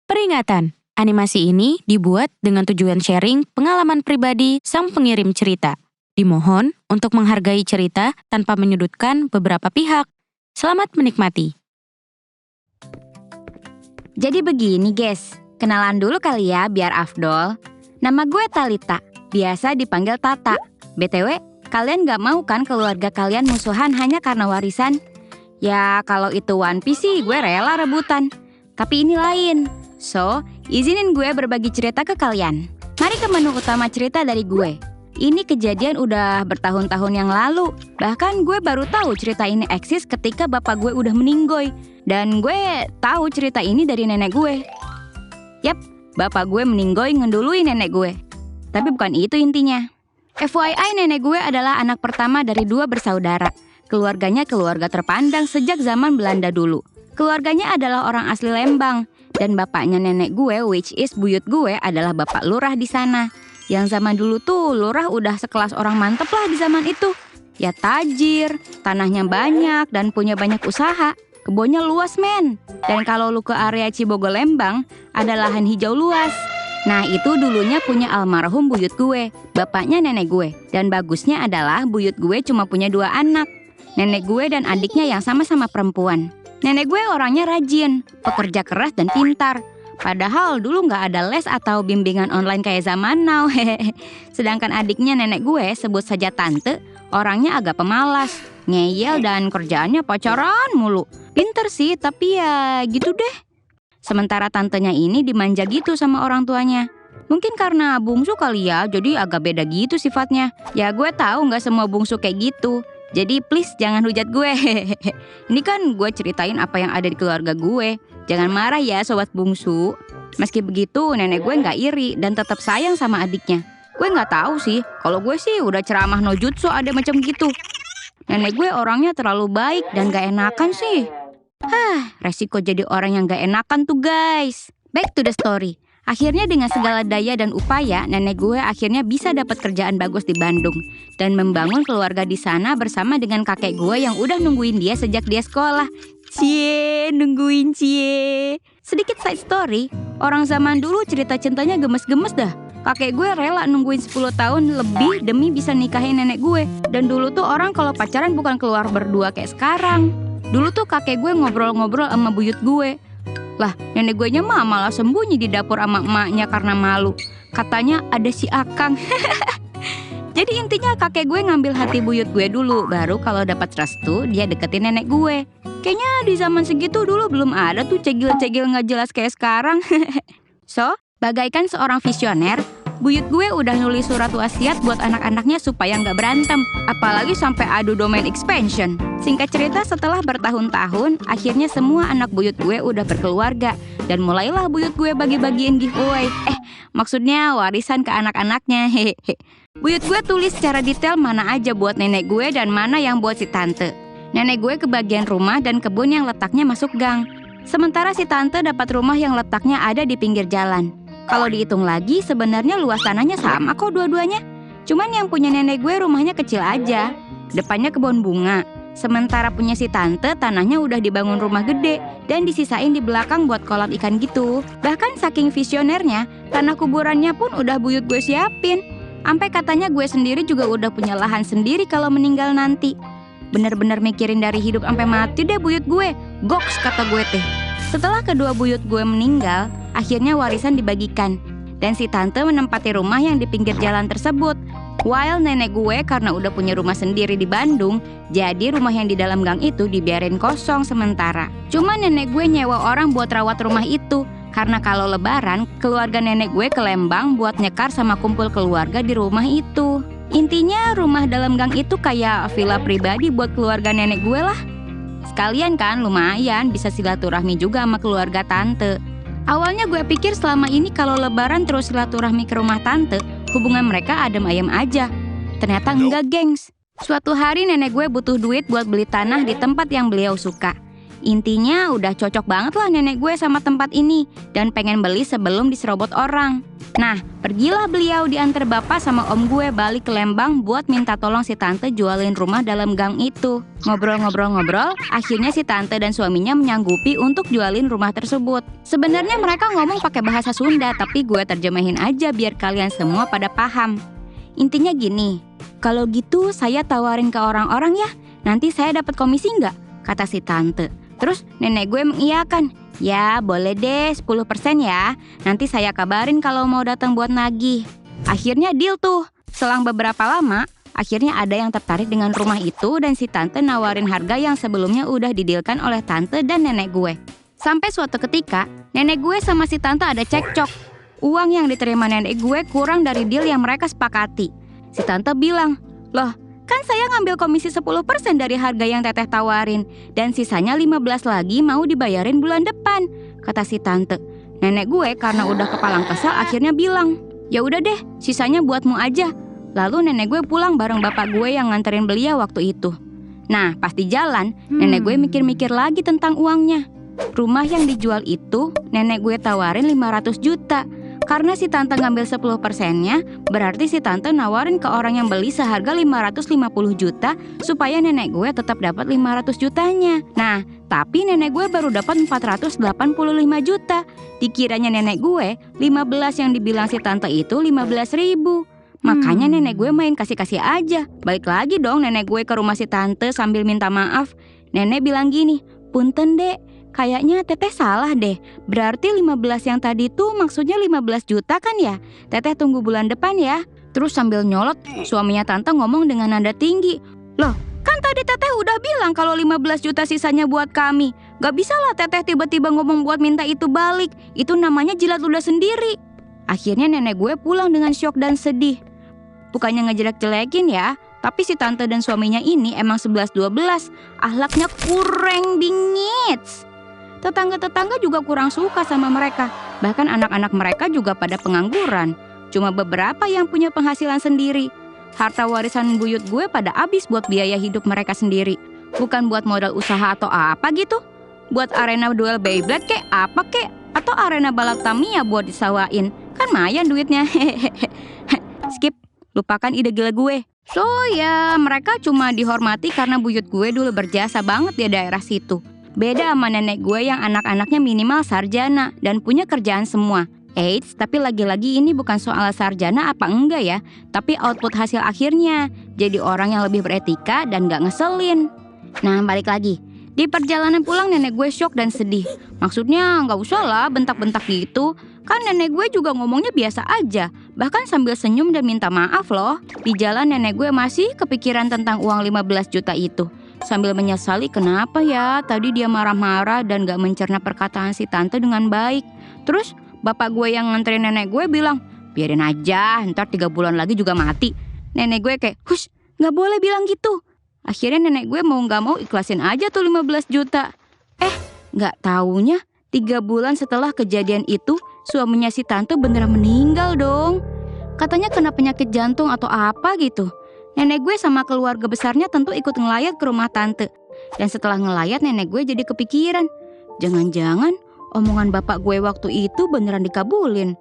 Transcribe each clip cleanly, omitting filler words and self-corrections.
Peringatan, animasi ini dibuat dengan tujuan sharing pengalaman pribadi sang pengirim cerita. Dimohon untuk menghargai cerita tanpa menyudutkan beberapa pihak. Selamat menikmati. Jadi begini guys, kenalan dulu kali ya biar afdol. Nama gue Talita, biasa dipanggil Tata. BTW, kalian gak mau kan keluarga kalian musuhan hanya karena warisan? Ya kalau itu One Piece sih gue rela rebutan. Tapi ini lain. So, izinin gue berbagi cerita ke kalian. Mari ke menu utama cerita dari gue. Ini kejadian udah bertahun-tahun yang lalu. Bahkan gue baru tahu cerita ini eksis ketika bapak gue udah meninggoy. Dan gue tahu cerita ini dari nenek gue. Yap, bapak gue meninggoy ngedului nenek gue. Tapi bukan itu intinya. FYI, nenek gue adalah anak pertama dari 2 bersaudara. Keluarganya keluarga terpandang sejak zaman Belanda dulu. Keluarganya adalah orang asli Lembang. Dan bapaknya nenek gue, which is buyut gue, adalah bapak lurah di sana. Yang zaman dulu tuh lurah udah sekelas orang mantep lah di zaman itu. Ya tajir, tanahnya banyak dan punya banyak usaha. Kebunnya luas men. Dan kalau lu ke area Cibogo Lembang, ada lahan hijau luas. Nah itu dulunya punya almarhum buyut gue, bapaknya nenek gue. Dan bagusnya adalah buyut gue cuma punya 2 anak. Nenek gue dan adiknya yang sama-sama perempuan. Nenek gue orangnya rajin, pekerja keras dan pintar. Padahal dulu nggak ada les atau bimbingan online kayak zaman now. Sedangkan adiknya nenek gue, sebut saja tante, orangnya agak pemalas, ngeyel dan kerjaannya pacaran mulu. Pinter sih, tapi ya gitu deh. Sementara tantenya ini dimanja gitu sama orang tuanya. Mungkin karena bungsu kali ya, jadi agak beda gitu sifatnya. Ya gue tahu nggak semua bungsu kayak gitu. Jadi please jangan hujat gue. Ini kan gue ceritain apa yang ada di keluarga gue. Jangan marah ya sobat bungsu. Meski begitu nenek gue gak iri dan tetap sayang sama adiknya. Gue gak tahu sih, kalau gue sih udah ceramah no jutsu ada macam gitu. Nenek gue orangnya terlalu baik dan gak enakan sih. Resiko jadi orang yang gak enakan tuh guys. Back to the story. Akhirnya dengan segala daya dan upaya, nenek gue akhirnya bisa dapat kerjaan bagus di Bandung dan membangun keluarga di sana bersama dengan kakek gue yang udah nungguin dia sejak dia sekolah. Cie, nungguin cie. Sedikit side story, orang zaman dulu cerita cintanya gemes-gemes dah. Kakek gue rela nungguin 10 tahun lebih demi bisa nikahin nenek gue. Dan dulu tuh orang kalau pacaran bukan keluar berdua kayak sekarang. Dulu tuh kakek gue ngobrol-ngobrol sama buyut gue. Lah, nenek gue nya malah sembunyi di dapur sama emaknya karena malu. Katanya ada si Akang. Jadi intinya kakek gue ngambil hati buyut gue dulu. Baru kalau dapat restu, dia deketin nenek gue. Kayaknya di zaman segitu dulu belum ada tuh cegil-cegil gak jelas kayak sekarang. So, bagaikan seorang visioner, buyut gue udah nulis surat wasiat buat anak-anaknya supaya gak berantem. Apalagi sampai adu domain expansion. Singkat cerita, setelah bertahun-tahun, akhirnya semua anak buyut gue udah berkeluarga. Dan mulailah buyut gue bagi-bagiin giveaway. Maksudnya warisan ke anak-anaknya. Buyut gue tulis secara detail mana aja buat nenek gue dan mana yang buat si tante. Nenek gue kebagian rumah dan kebun yang letaknya masuk gang. Sementara si tante dapat rumah yang letaknya ada di pinggir jalan. Kalau dihitung lagi, sebenarnya luas tanahnya sama kok dua-duanya. Cuman yang punya nenek gue rumahnya kecil aja. Depannya kebun bunga. Sementara punya si tante, tanahnya udah dibangun rumah gede dan disisain di belakang buat kolam ikan gitu. Bahkan saking visionernya, tanah kuburannya pun udah buyut gue siapin. Sampai katanya gue sendiri juga udah punya lahan sendiri kalau meninggal nanti. Bener-bener mikirin dari hidup sampai mati deh buyut gue. Goks kata gue teh. Setelah kedua buyut gue meninggal, akhirnya warisan dibagikan. Dan si tante menempati rumah yang di pinggir jalan tersebut. While nenek gue karena udah punya rumah sendiri di Bandung, jadi rumah yang di dalam gang itu dibiarin kosong sementara. Cuma nenek gue nyewa orang buat rawat rumah itu. Karena kalau lebaran, keluarga nenek gue ke Lembang buat nyekar sama kumpul keluarga di rumah itu. Intinya rumah dalam gang itu kayak villa pribadi buat keluarga nenek gue lah. Sekalian kan lumayan bisa silaturahmi juga sama keluarga tante. Awalnya gue pikir selama ini kalau lebaran terus silaturahmi ke rumah tante, hubungan mereka adem ayem aja. Ternyata enggak gengs. Suatu hari nenek gue butuh duit buat beli tanah di tempat yang beliau suka. Intinya udah cocok banget lah nenek gue sama tempat ini dan pengen beli sebelum diserobot orang. Nah, pergilah beliau diantar bapak sama om gue balik ke Lembang buat minta tolong si tante jualin rumah dalam gang itu. Ngobrol-ngobrol-ngobrol, akhirnya si tante dan suaminya menyanggupi untuk jualin rumah tersebut. Sebenarnya mereka ngomong pakai bahasa Sunda, tapi gue terjemahin aja biar kalian semua pada paham. Intinya gini, kalau gitu saya tawarin ke orang-orang ya, nanti saya dapat komisi nggak? Kata si tante. Terus nenek gue mengiyakan. Ya boleh deh 10% ya. Nanti saya kabarin kalau mau datang buat nagih. Akhirnya deal tuh. Selang beberapa lama, akhirnya ada yang tertarik dengan rumah itu dan si tante nawarin harga yang sebelumnya udah didealkan oleh tante dan nenek gue. Sampai suatu ketika, nenek gue sama si tante ada cekcok. Uang yang diterima nenek gue kurang dari deal yang mereka sepakati. Si tante bilang, "Loh, kan saya ngambil komisi 10% dari harga yang teteh tawarin, dan sisanya 15 lagi mau dibayarin bulan depan," kata si tante. Nenek gue karena udah kepalang kesal akhirnya bilang, "Ya udah deh, sisanya buatmu aja." Lalu nenek gue pulang bareng bapak gue yang nganterin beliau waktu itu. Nah, pas di jalan, nenek gue mikir-mikir lagi tentang uangnya. Rumah yang dijual itu nenek gue tawarin 500 juta. Karena si tante ngambil 10%-nya, berarti si tante nawarin ke orang yang beli seharga 550 juta supaya nenek gue tetap dapat 500 jutanya. Nah, tapi nenek gue baru dapat 485 juta. Dikiranya nenek gue 15 yang dibilang si tante itu 15 ribu. Makanya nenek gue main kasih-kasih aja. Balik lagi dong nenek gue ke rumah si tante sambil minta maaf. Nenek bilang gini, "Punten dek, kayaknya teteh salah deh. Berarti 15 yang tadi tuh maksudnya 15 juta kan ya? Teteh tunggu bulan depan ya." Terus sambil nyolot, suaminya tante ngomong dengan nada tinggi, "Loh, kan tadi teteh udah bilang kalau 15 juta sisanya buat kami. Gak bisa lah teteh tiba-tiba ngomong buat minta itu balik. Itu namanya jilat ludah sendiri." Akhirnya nenek gue pulang dengan syok dan sedih. Bukannya ngejelek-jelekin ya, tapi si tante dan suaminya ini emang 11-12. Akhlaknya kurang bingit. Tetangga-tetangga juga kurang suka sama mereka. Bahkan anak-anak mereka juga pada pengangguran. Cuma beberapa yang punya penghasilan sendiri. Harta warisan buyut gue pada habis buat biaya hidup mereka sendiri. Bukan buat modal usaha atau apa gitu. Buat arena duel Beyblade kek, apa kek. Atau arena balap Tamiya buat disawain. Kan lumayan duitnya. Skip, lupakan ide gila gue. So ya, mereka cuma dihormati karena buyut gue dulu berjasa banget di daerah situ. Beda sama nenek gue yang anak-anaknya minimal sarjana dan punya kerjaan semua. Eits, tapi lagi-lagi ini bukan soal sarjana apa enggak ya, tapi output hasil akhirnya. Jadi orang yang lebih beretika dan gak ngeselin. Nah, balik lagi. Di perjalanan pulang nenek gue syok dan sedih. Maksudnya gak usah lah bentak-bentak gitu. Kan nenek gue juga ngomongnya biasa aja. Bahkan sambil senyum dan minta maaf loh. Di jalan nenek gue masih kepikiran tentang uang 15 juta itu. Sambil menyesali kenapa ya tadi dia marah-marah dan gak mencerna perkataan si tante dengan baik. Terus bapak gue yang nganterin nenek gue bilang, "Biarin aja, ntar 3 bulan lagi juga mati." Nenek gue kayak, "Hush, gak boleh bilang gitu." Akhirnya nenek gue mau gak mau ikhlasin aja tuh 15 juta. Gak taunya 3 bulan setelah kejadian itu, suaminya si tante beneran meninggal dong. Katanya kena penyakit jantung atau apa gitu. Nenek gue sama keluarga besarnya tentu ikut ngelayat ke rumah tante. Dan setelah ngelayat nenek gue jadi kepikiran, jangan-jangan omongan bapak gue waktu itu beneran dikabulin.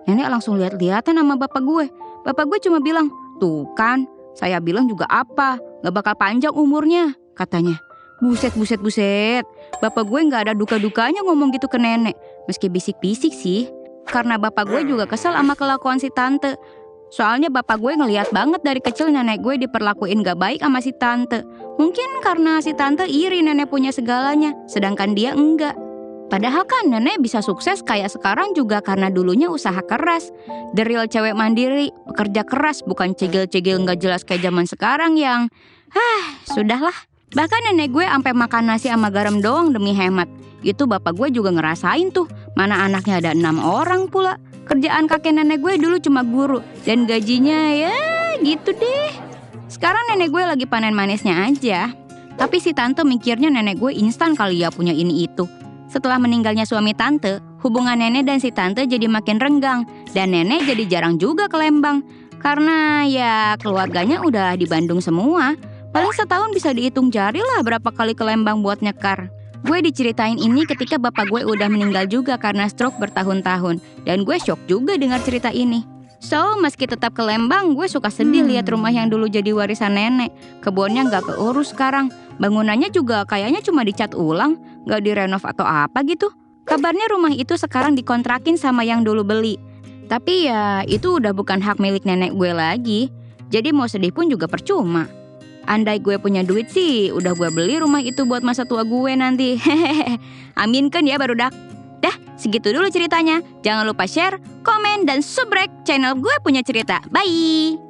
Nenek langsung lihat-lihatan sama bapak gue. Bapak gue cuma bilang, "Tuh kan, saya bilang juga apa, gak bakal panjang umurnya," katanya. Buset. Bapak gue gak ada duka-dukanya ngomong gitu ke nenek. Meski bisik-bisik sih. Karena bapak gue juga kesel sama kelakuan si tante. Soalnya bapak gue ngeliat banget dari kecil nenek gue diperlakuin gak baik sama si tante. Mungkin karena si tante iri nenek punya segalanya, sedangkan dia enggak. Padahal kan nenek bisa sukses kayak sekarang juga karena dulunya usaha keras. The real cewek mandiri, pekerja keras, bukan cegil-cegil gak jelas kayak zaman sekarang yang sudahlah. Bahkan nenek gue sampai makan nasi sama garam doang demi hemat. Itu bapak gue juga ngerasain tuh. Mana anaknya ada 6 orang pula. Kerjaan kakek nenek gue dulu cuma guru. Dan gajinya ya gitu deh. Sekarang nenek gue lagi panen manisnya aja. Tapi si tante mikirnya nenek gue instan kali ya punya ini itu. Setelah meninggalnya suami tante, hubungan nenek dan si tante jadi makin renggang. Dan nenek jadi jarang juga ke Lembang. Karena ya keluarganya udah di Bandung semua. Paling setahun bisa dihitung jari lah berapa kali ke Lembang buat nyekar. Gue diceritain ini ketika bapak gue udah meninggal juga karena stroke bertahun-tahun. Dan gue shock juga dengar cerita ini. So, meski tetap ke Lembang, gue suka sedih lihat rumah yang dulu jadi warisan nenek. Kebunnya nggak keurus sekarang. Bangunannya juga kayaknya cuma dicat ulang, nggak direnov atau apa gitu. Kabarnya rumah itu sekarang dikontrakin sama yang dulu beli. Tapi ya, itu udah bukan hak milik nenek gue lagi. Jadi mau sedih pun juga percuma. Andai gue punya duit sih, udah gue beli rumah itu buat masa tua gue nanti. Hehehe. Aminkan ya barudak. Dah, segitu dulu ceritanya. Jangan lupa share, komen, dan subrek channel Gue Punya Cerita. Bye!